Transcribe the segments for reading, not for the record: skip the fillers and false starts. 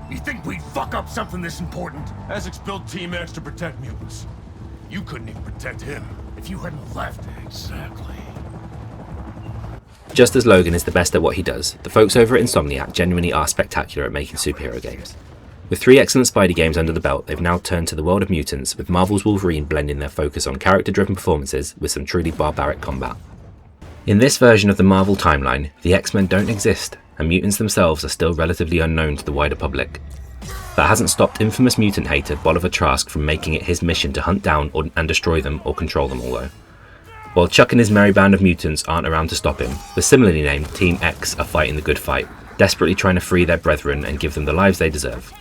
You think we'd fuck up something this important? Essex built Team X to protect mutants. You couldn't even protect him if you hadn't left. Exactly. Just as Logan is the best at what he does, the folks over at Insomniac genuinely are spectacular at making superhero games. With 3 excellent Spidey games under the belt, they've now turned to the world of mutants, with Marvel's Wolverine blending their focus on character-driven performances with some truly barbaric combat. In this version of the Marvel timeline, the X-Men don't exist, and mutants themselves are still relatively unknown to the wider public. That hasn't stopped infamous mutant-hater Bolivar Trask from making it his mission to hunt down and destroy them or control them all though. While Chuck and his merry band of mutants aren't around to stop him, the similarly named Team X are fighting the good fight, desperately trying to free their brethren and give them the lives they deserve.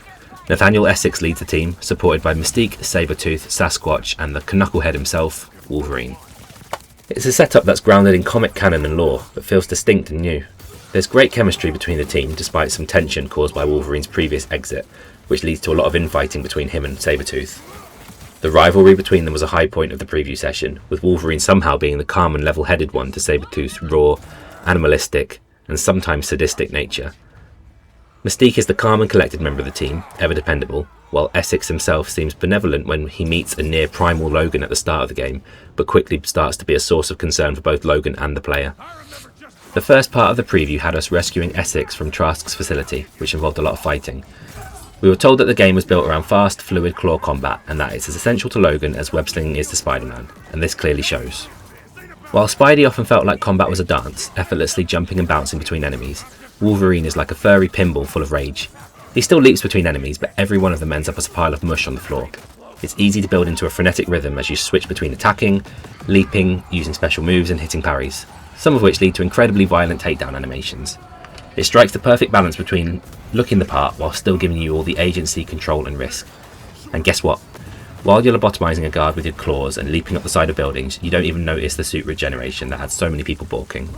Nathaniel Essex leads the team, supported by Mystique, Sabertooth, Sasquatch and the Canucklehead himself, Wolverine. It's a setup that's grounded in comic canon and lore, but feels distinct and new. There's great chemistry between the team despite some tension caused by Wolverine's previous exit, which leads to a lot of infighting between him and Sabertooth. The rivalry between them was a high point of the preview session, with Wolverine somehow being the calm and level-headed one to Sabertooth's raw, animalistic, and sometimes sadistic nature. Mystique is the calm and collected member of the team, ever dependable, while Essex himself seems benevolent when he meets a near-primal Logan at the start of the game, but quickly starts to be a source of concern for both Logan and the player. The first part of the preview had us rescuing Essex from Trask's facility, which involved a lot of fighting. We were told that the game was built around fast, fluid claw combat, and that it's as essential to Logan as web-slinging is to Spider-Man, and this clearly shows. While Spidey often felt like combat was a dance, effortlessly jumping and bouncing between enemies, Wolverine is like a furry pinball full of rage. He still leaps between enemies, but every one of them ends up as a pile of mush on the floor. It's easy to build into a frenetic rhythm as you switch between attacking, leaping, using special moves and hitting parries, some of which lead to incredibly violent takedown animations. It strikes the perfect balance between looking the part while still giving you all the agency, control and risk. And guess what? While you're lobotomizing a guard with your claws and leaping up the side of buildings, you don't even notice the suit regeneration that had so many people balking.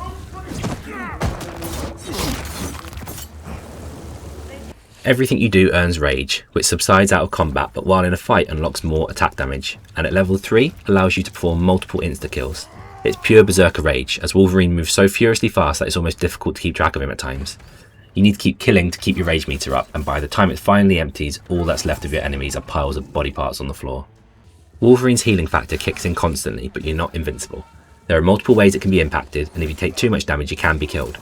Everything you do earns rage, which subsides out of combat but while in a fight unlocks more attack damage, and at level 3 allows you to perform multiple insta-kills. It's pure berserker rage, as Wolverine moves so furiously fast that it's almost difficult to keep track of him at times. You need to keep killing to keep your rage meter up, and by the time it finally empties, all that's left of your enemies are piles of body parts on the floor. Wolverine's healing factor kicks in constantly, but you're not invincible. There are multiple ways it can be impacted, and if you take too much damage you can be killed.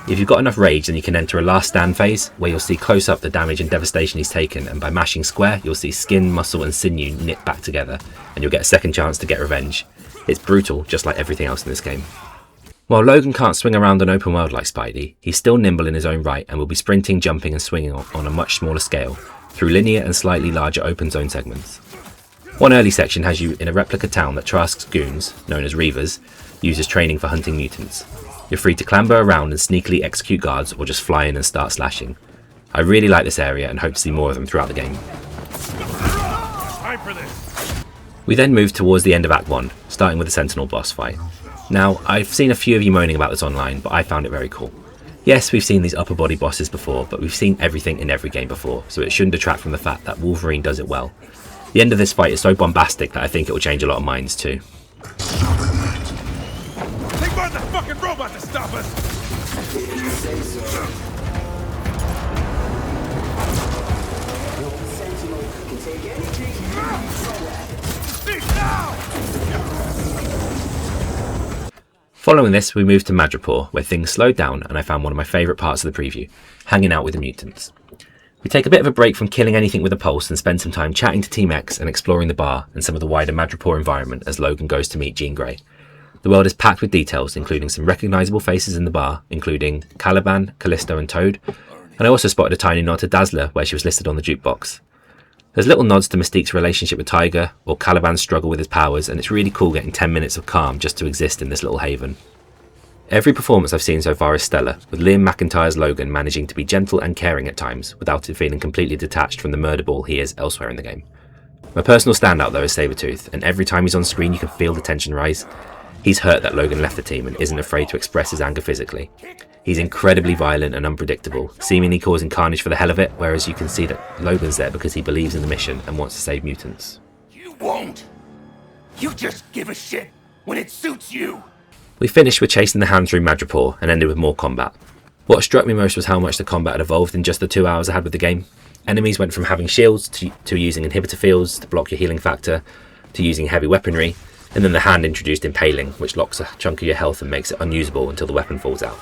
If you've got enough rage, then you can enter a last stand phase, where you'll see close up the damage and devastation he's taken, and by mashing square you'll see skin, muscle and sinew knit back together, and you'll get a second chance to get revenge. It's brutal, just like everything else in this game. While Logan can't swing around an open world like Spidey, he's still nimble in his own right and will be sprinting, jumping and swinging on a much smaller scale, through linear and slightly larger open zone segments. One early section has you in a replica town that Trask's goons, known as Reavers, use as training for hunting mutants. You're free to clamber around and sneakily execute guards or just fly in and start slashing. I really like this area and hope to see more of them throughout the game. Time for this. We then move towards the end of Act 1, starting with the Sentinel boss fight. Now, I've seen a few of you moaning about this online, but I found it very cool. Yes, we've seen these upper body bosses before, but we've seen everything in every game before, so it shouldn't detract from the fact that Wolverine does it well. The end of this fight is so bombastic that I think it will change a lot of minds too. Take more than the fucking robot to stop us! Following this, we moved to Madripoor, where things slowed down and I found one of my favourite parts of the preview, hanging out with the mutants. We take a bit of a break from killing anything with a pulse and spend some time chatting to Team X and exploring the bar and some of the wider Madripoor environment as Logan goes to meet Jean Grey. The world is packed with details, including some recognisable faces in the bar, including Caliban, Callisto and Toad, and I also spotted a tiny nod to Dazzler where she was listed on the jukebox. There's little nods to Mystique's relationship with Tiger, or Caliban's struggle with his powers, and it's really cool getting 10 minutes of calm just to exist in this little haven. Every performance I've seen so far is stellar, with Liam McIntyre's Logan managing to be gentle and caring at times, without it feeling completely detached from the murder ball he is elsewhere in the game. My personal standout though is Sabertooth, and every time he's on screen you can feel the tension rise. He's hurt that Logan left the team and isn't afraid to express his anger physically. He's incredibly violent and unpredictable, seemingly causing carnage for the hell of it, whereas you can see that Logan's there because he believes in the mission and wants to save mutants. You won't! You just give a shit when it suits you! We finished with chasing the hand through Madripoor and ended with more combat. What struck me most was how much the combat had evolved in just the 2 hours I had with the game. Enemies went from having shields to using inhibitor fields to block your healing factor, to using heavy weaponry, and then the hand introduced impaling, which locks a chunk of your health and makes it unusable until the weapon falls out.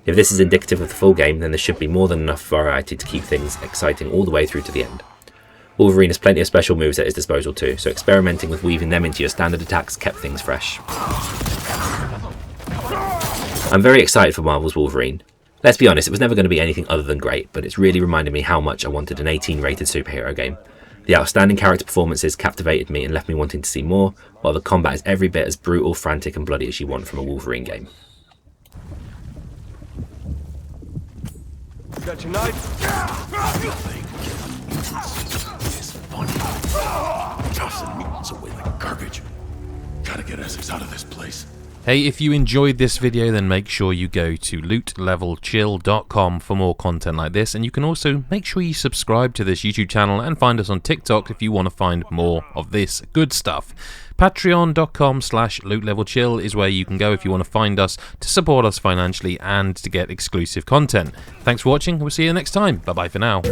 If this is indicative of the full game, then there should be more than enough variety to keep things exciting all the way through to the end. Wolverine has plenty of special moves at his disposal too, so experimenting with weaving them into your standard attacks kept things fresh. I'm very excited for Marvel's Wolverine. Let's be honest, it was never going to be anything other than great, but it's really reminded me how much I wanted an 18 rated superhero game. The outstanding character performances captivated me and left me wanting to see more, while the combat is every bit as brutal, frantic and bloody as you want from a Wolverine game. Got your knife? It's funny. Tossing mutants away like garbage. Gotta get Essex out of this place. Hey, if you enjoyed this video, then make sure you go to lootlevelchill.com for more content like this, and you can also make sure you subscribe to this YouTube channel and find us on TikTok if you want to find more of this good stuff. Patreon.com/lootlevelchill is where you can go if you want to find us, to support us financially and to get exclusive content. Thanks for watching, we'll see you next time. Bye bye for now.